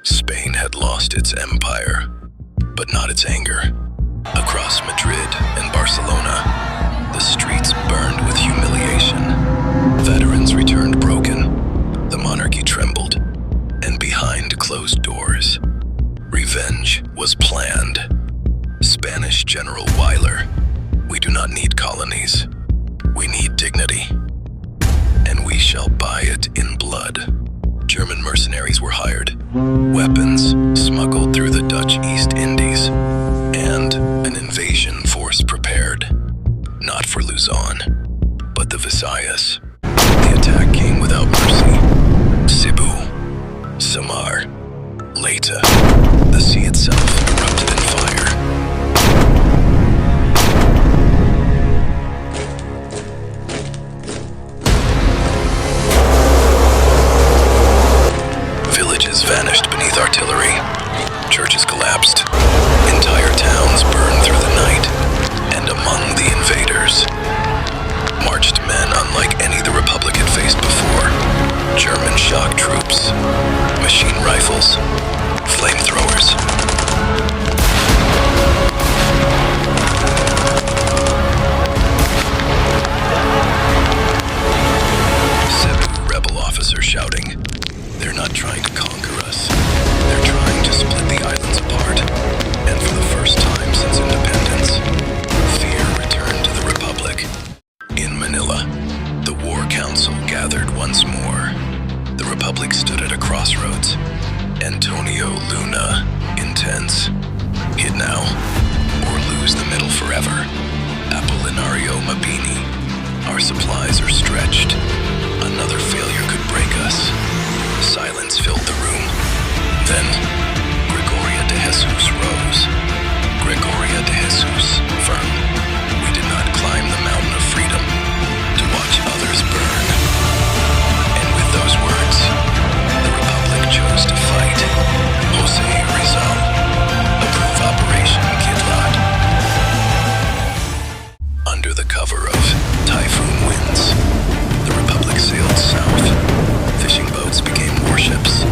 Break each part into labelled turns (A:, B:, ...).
A: Spain had lost its empire, but not its anger. Across Madrid and Barcelona, the streets burned with humiliation. Veterans returned broken, the monarchy trembled, and behind closed doors, revenge was planned. Spanish General Weyler, we do not need colonies, we need dignity, and we shall buy it in blood. German mercenaries were hired, weapons smuggled through the Dutch East Indies, and an invasion force prepared, not for Luzon, but the Visayas. The attack came without mercy. Cebu, Samar, Leyte, the sea itself erupted in fire. Villages vanished beneath artillery. Churches collapsed. Entire towns burned through the night. And among the invaders marched men unlike any the Republic had faced before. German shock troops, machine rifles, flamethrowers. Cebu rebel officers shouting, "They're not trying to conquer us. They're trying to split the islands apart." And for the first time since independence, fear returned to the Republic. In Manila, the War Council gathered once more. The Republic stood at a crossroads. Antonio Luna, intense. Hit now, or lose the middle forever. Apolinario Mabini, our supplies are stretched. Another failure could break us. Silence filled the room. Then, Gregoria de Jesus rose. Gregoria de Jesus, firm. We did not climb the mountain of freedom to watch others burn. And with those words, the Republic chose to fight. Jose Rizal, approve Operation Kidlat. Under the cover of typhoon winds, the Republic sailed south. Fishing boats became warships.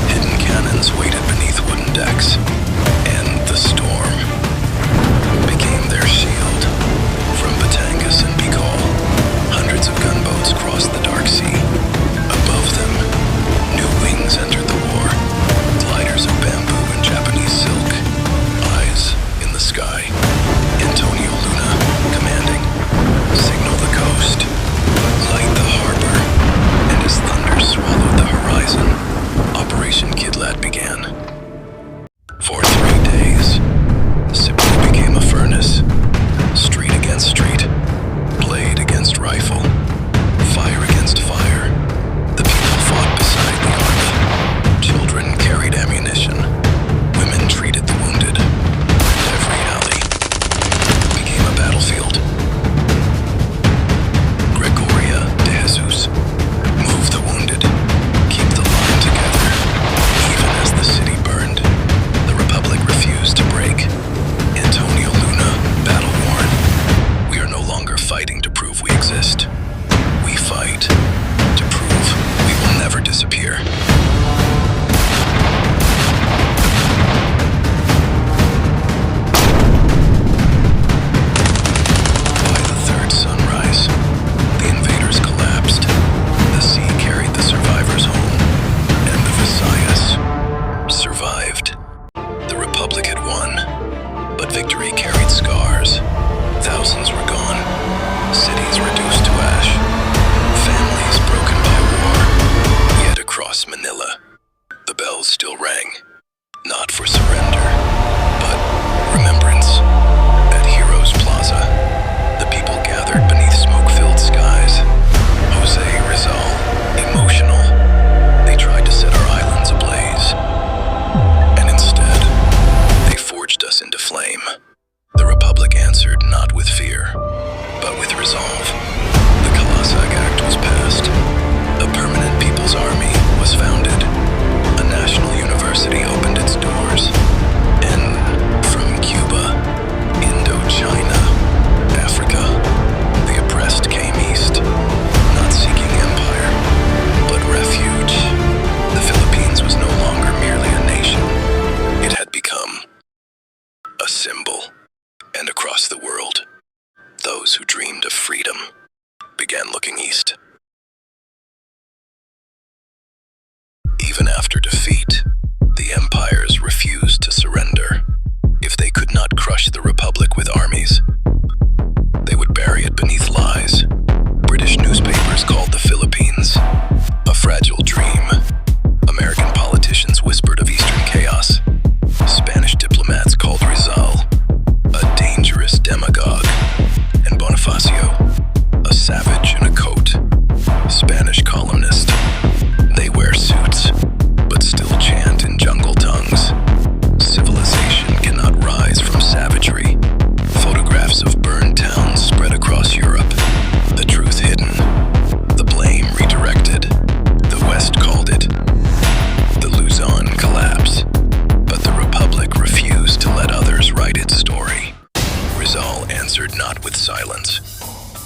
A: Hidden cannons waited beneath wooden decks. And the storm became their shield. From Batangas and Bicol, hundreds of gunboats crossed the dark sea. Above them, new wings entered the war. Gliders of bamboo and Japanese silk. Eyes in the sky. Antonio Luna, commanding. Signal the coast. Light the harbor. And as thunder swallowed the horizon, Operation Kidlat began. For 3 days, Cebu became a furnace. Street against street, blade against rifle, fire against fire. The people fought beside the army. Children carried ammunition. Women treated the wounded. And every alley became a battlefield. Gregoria de Jesus, move the wounded, keep the line together. Even as the city burned, the Republic refused to break. Antonio Luna, battle-worn. We are no longer fighting to prove we exist. We fight to prove we will never disappear. By the third sunrise, the invaders collapsed. The sea carried the survivors home, and the Visayas survived. The Republic had won, but victory carried scars. Thousands were gone, cities reduced to ash, families broken by war. Yet across Manila, the bells still rang, not for surrender, but remembrance. At Heroes Plaza, the people gathered beneath smoke-filled skies. Jose Rizal, emotional. They tried to set our islands ablaze. And instead, they forged us into flame. The Republic answered not with fear, but with resolve. The Kalasag Act was passed. A permanent People's Army was founded. A national university opened its doors. And Even after defeat, the empires refused to surrender. If they could not crush the Republic with armies, they would bury it beneath lies. British newspapers called the Philippines a fragile dream. American politicians whispered of Eastern chaos. Spanish diplomats called Rizal a dangerous demagogue, and Bonifacio a savage in a coat. Spanish columnists, they wear suits, but still chant in jungle tongues. Civilization cannot rise from savagery. Photographs of burned towns spread across Europe. The truth hidden, the blame redirected. The West called it the Luzon collapse, but the Republic refused to let others write its story. Rizal answered not with silence,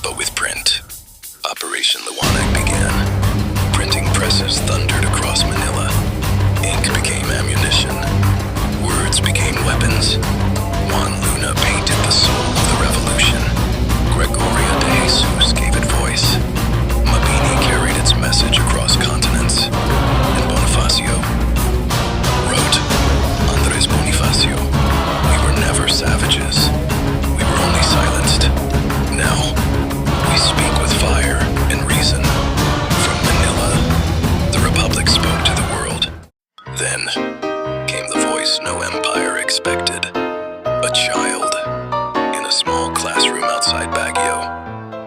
A: but with print. Operation Liwanag began. Printing presses thundered across Manila. Ink became ammunition. Words became weapons. Juan Luna painted the soul of the revolution. Gregoria de Jesus gave it voice. Mabini carried its message across continents. And Bonifacio wrote, Andres Bonifacio, we were never savages. We were only silenced. Now, we speak with fire and reason. From Manila, the Republic spoke to the world. Then came the voice no empire expected. A child in a small classroom outside Baguio.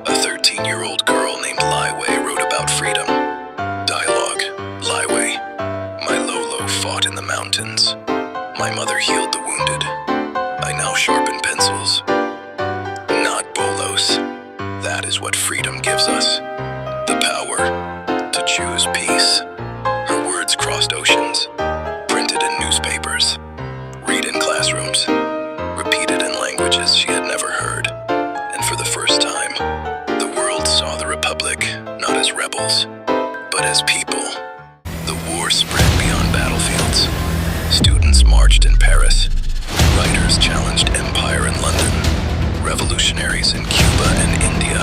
A: A 13-year-old girl named Laiwei wrote about freedom. Dialogue, Laiwei. My Lolo fought in the mountains. My mother healed the wounded. I now sharpen pencils. Not bolos. That is what freedom gives us. The power to choose peace. Her words crossed oceans. Printed in newspapers. Read in classrooms. Repeated in languages she had never heard. And for the first time, the world saw the Republic not as rebels, but as people. The war spread beyond battlefields. Students marched in Paris. Writers challenged empire in London. Revolutionaries in Cuba and India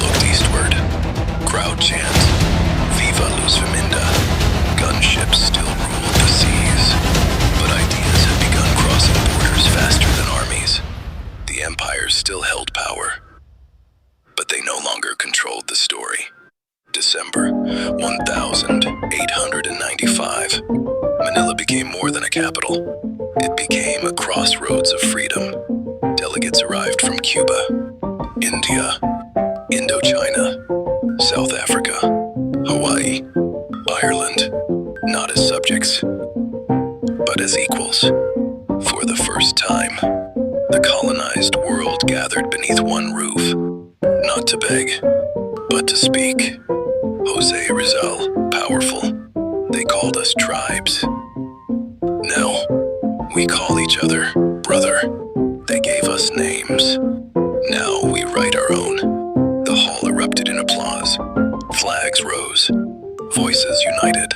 A: looked eastward. Crowd chant, Viva Luz Viminda. Gunships still ruled the seas, but ideas had begun crossing borders faster than armies. The empires still held power, but they no longer controlled the story. December 1895. Manila became more than a capital. It became a crossroads of freedom. Delegates arrived from Cuba, India, Indochina, South Africa, Hawaii, Ireland, not as subjects, but as equals. For the first time, the colonized world gathered beneath one roof, not to beg, but to speak. Jose Rizal, powerful. They called us tribes. Now, we call each other brother. They gave us names. Now we write our own. The hall erupted in applause. Flags rose. Voices united.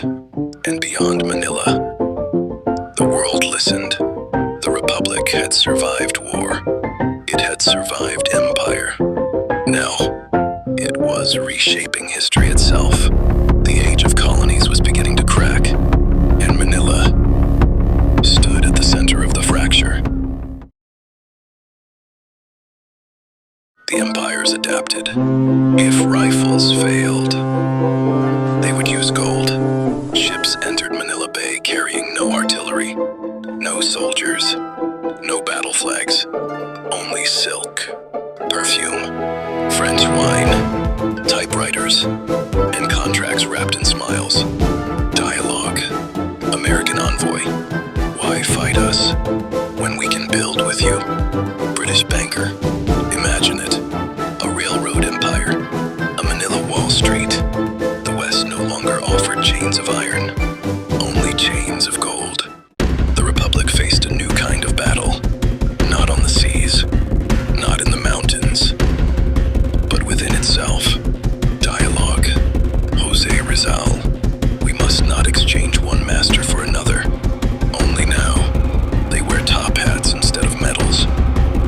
A: And beyond Manila, the world listened. The Republic had survived war. It had survived empire. Now, it was reshaping history itself. The age of colonies was beginning to crack, and Manila stood at the center of the fracture. The empires adapted. If rifles failed, they would use gold. Ships entered Manila Bay carrying no artillery, no soldiers, no battle flags, only silk, perfume, French wine, typewriters, and contracts wrapped in smiles. Dialogue, American envoy, why fight us when we can build with you? British banker, imagine it, a railroad empire, a Manila Wall Street. The West no longer offered chains of iron, only chains of gold. The Republic faced a new kind of battle, not on the seas, not in the mountains, but within itself. Dialogue, Jose Rizal, we must not exchange one master for another. Only now, they wear top hats instead of medals.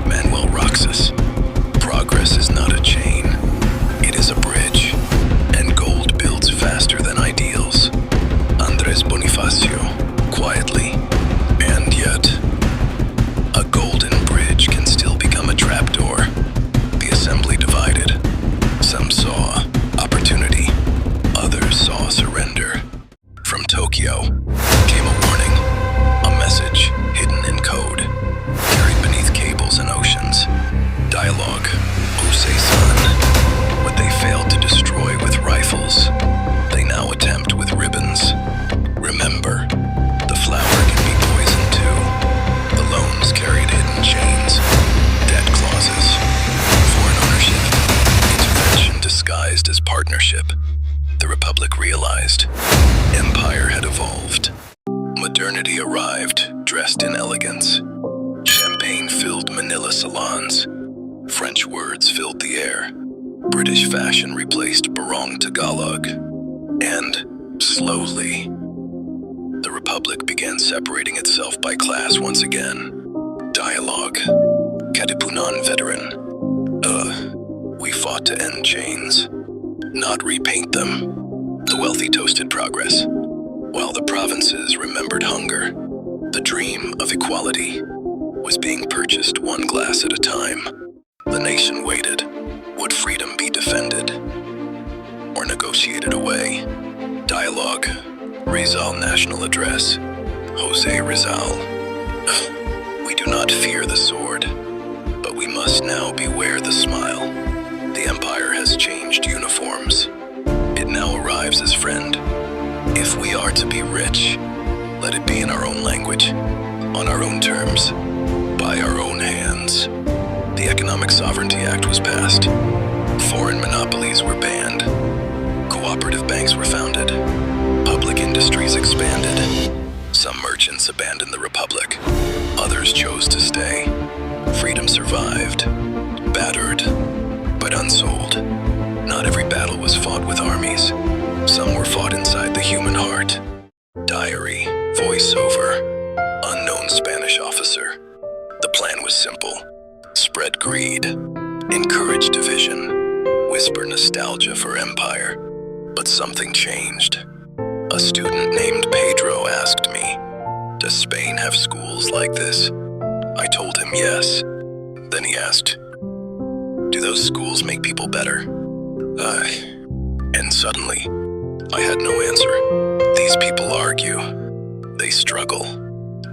A: Manuel Roxas, Bonifacio, quietly, and yet, a golden bridge can still become a trapdoor. The assembly divided. Some saw opportunity, others saw surrender. From Tokyo came a warning, a message hidden in code, carried beneath cables and oceans. Dialogue, Osei-san. What they failed to destroy with rifles, they now attempt with ribbons. Remember, the flower can be poisoned too. The loans carried hidden chains, debt clauses, foreign ownership, intervention disguised as partnership. The Republic realized empire had evolved. Modernity arrived, dressed in elegance. Champagne-filled Manila salons. French words filled the air. British fashion replaced Barong Tagalog. And, slowly, the Republic began separating itself by class once again. Dialogue. Katipunan veteran. We fought to end chains, not repaint them. The wealthy toasted progress, while the provinces remembered hunger. The dream of equality was being purchased one glass at a time. The nation waited. Would freedom be defended or negotiated away? Dialogue. Rizal National Address. Jose Rizal. We do not fear the sword, but we must now beware the smile. The empire has changed uniforms. It now arrives as friend. If we are to be rich, let it be in our own language, on our own terms, by our own hands. The Economic Sovereignty Act was passed. Foreign monopolies were banned. Cooperative banks were founded. Public industries expanded. Some merchants abandoned the Republic. Others chose to stay. Freedom survived. Battered, but unsold. Not every battle was fought with armies. Some were fought inside the human heart. Diary, voiceover, unknown Spanish officer. The plan was simple. Spread greed, encourage division, whisper nostalgia for empire. But something changed. A student named Pedro asked me, "Does Spain have schools like this?" I told him yes. Then he asked, "Do those schools make people better?" And suddenly, I had no answer. These people argue. They struggle.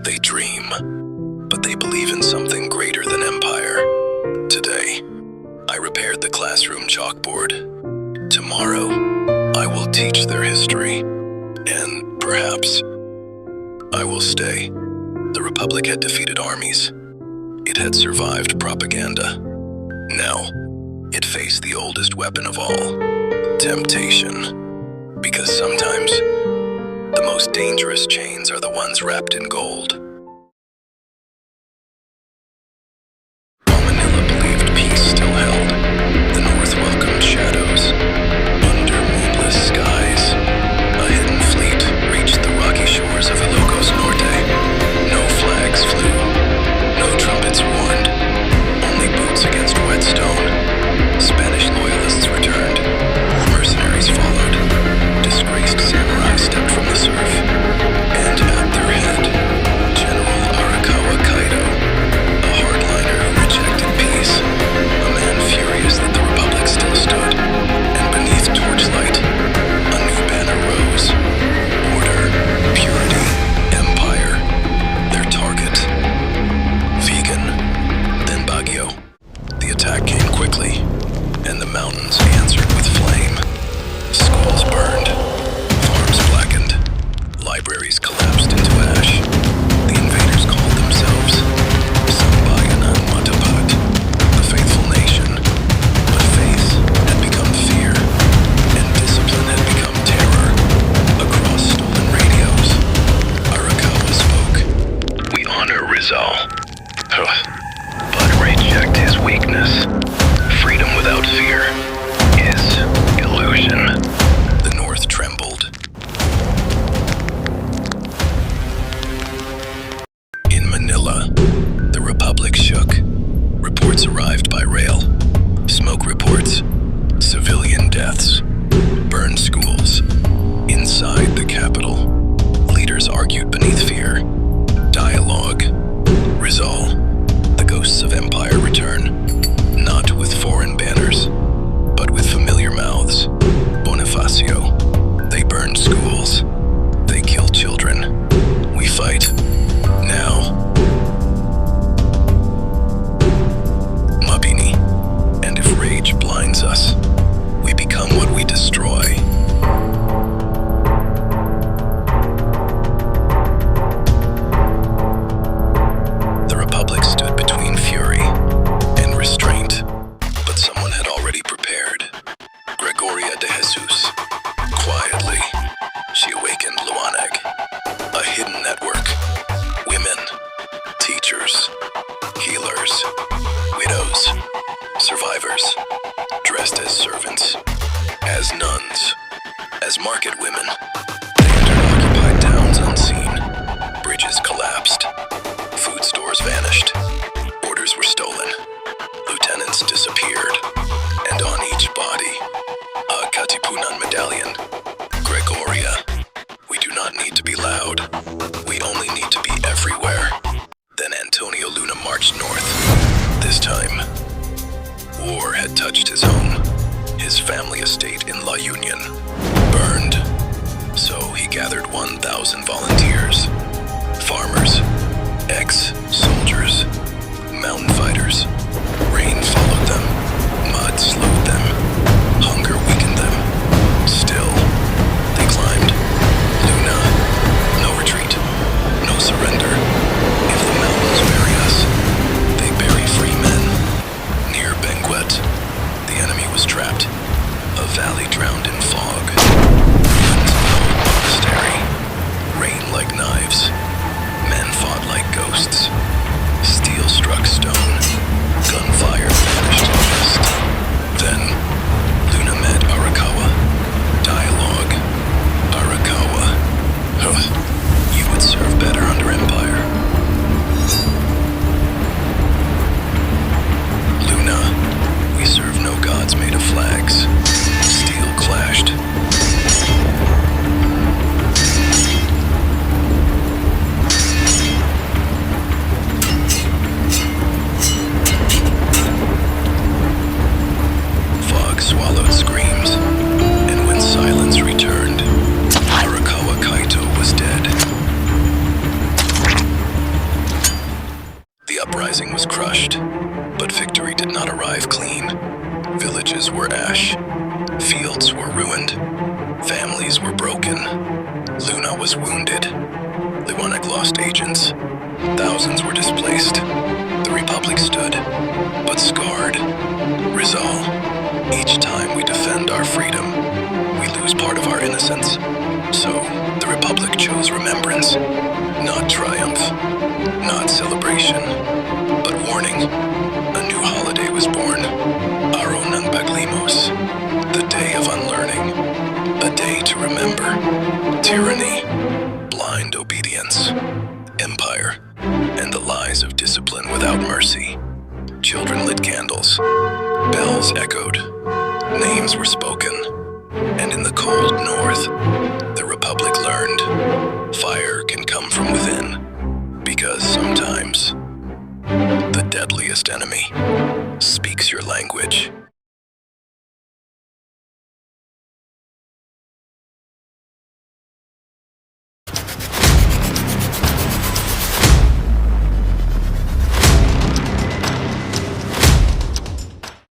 A: They dream. But they believe in something greater than empire. Today, I repaired the classroom chalkboard. Tomorrow, I will teach their history. And perhaps, I will stay. The Republic had defeated armies. It had survived propaganda. Now, it faced the oldest weapon of all, temptation. Because sometimes, the most dangerous chains are the ones wrapped in gold. While Manila believed peace still held, the North welcomed shadows. Under moonless skies, a hidden fleet reached the rocky shores of Ilocos Norte. No flags flew, no trumpets warned, only boots against whetstone. Spanish loyalists returned, mercenaries followed, disgraced samurai stepped from the surf, and at their head, General Arakawa Kaido, a hardliner who rejected peace, a man furious that the Republic still stood, and beneath torchlight, a new banner rose. Order, purity, empire, their target. Vegan, then Baguio. The attack came quickly, and the mountains answered with flame. Schools burned, farms blackened, libraries collapsed into ash. The invaders called themselves Sambayanan Matapat, the faithful nation. But faith had become fear, and discipline had become terror. Across stolen radios, Arakawa spoke. "We honor Rizal, but reject his weakness. Freedom without fear is illusion." The North trembled. loud. We only need to be everywhere. Then Antonio Luna marched north. This time, war had touched his home. His family estate in La Union burned. So he gathered 1,000 volunteers, farmers, ex-soldiers, mountain fighters. Rain followed them, mud slowed them, hunger weakened them. Still, they climbed. Luna, no retreat, no surrender. If the mountains bury us, they bury free men. Near Benguet, the enemy was trapped. A valley drowned in fog. Ruins of an old monastery. Rain like knives. Men fought like ghosts. Steel struck stone. Gunfire vanished in mist. Then, Luna met Arakawa. Dialogue. Arakawa. Huh. You would serve better under Empire. Luna. We serve no gods made of flags. Steel clashed. Fog swallowed screams, and when silence returned, Arakawa Kaito was dead. The uprising was crushed, but victory did not arrive clean. Villages were ash. Fields were ruined. Families were broken. Luna was wounded. Liwanek lost agents. Thousands were displaced. The Republic stood, but scarred. Rizal, each time we defend our freedom, we lose part of our innocence. So, the Republic chose remembrance, not triumph, not celebration, but warning. A new holiday was born, Araw ng Paglimos, the day of unlearning, a day to remember. Tyranny, blind obedience, empire, and the lies of discipline without mercy. Children lit candles, bells echoed, names were spoken, and in the cold north, the Republic learned fire can come from within, because sometimes the deadliest enemy speaks your language.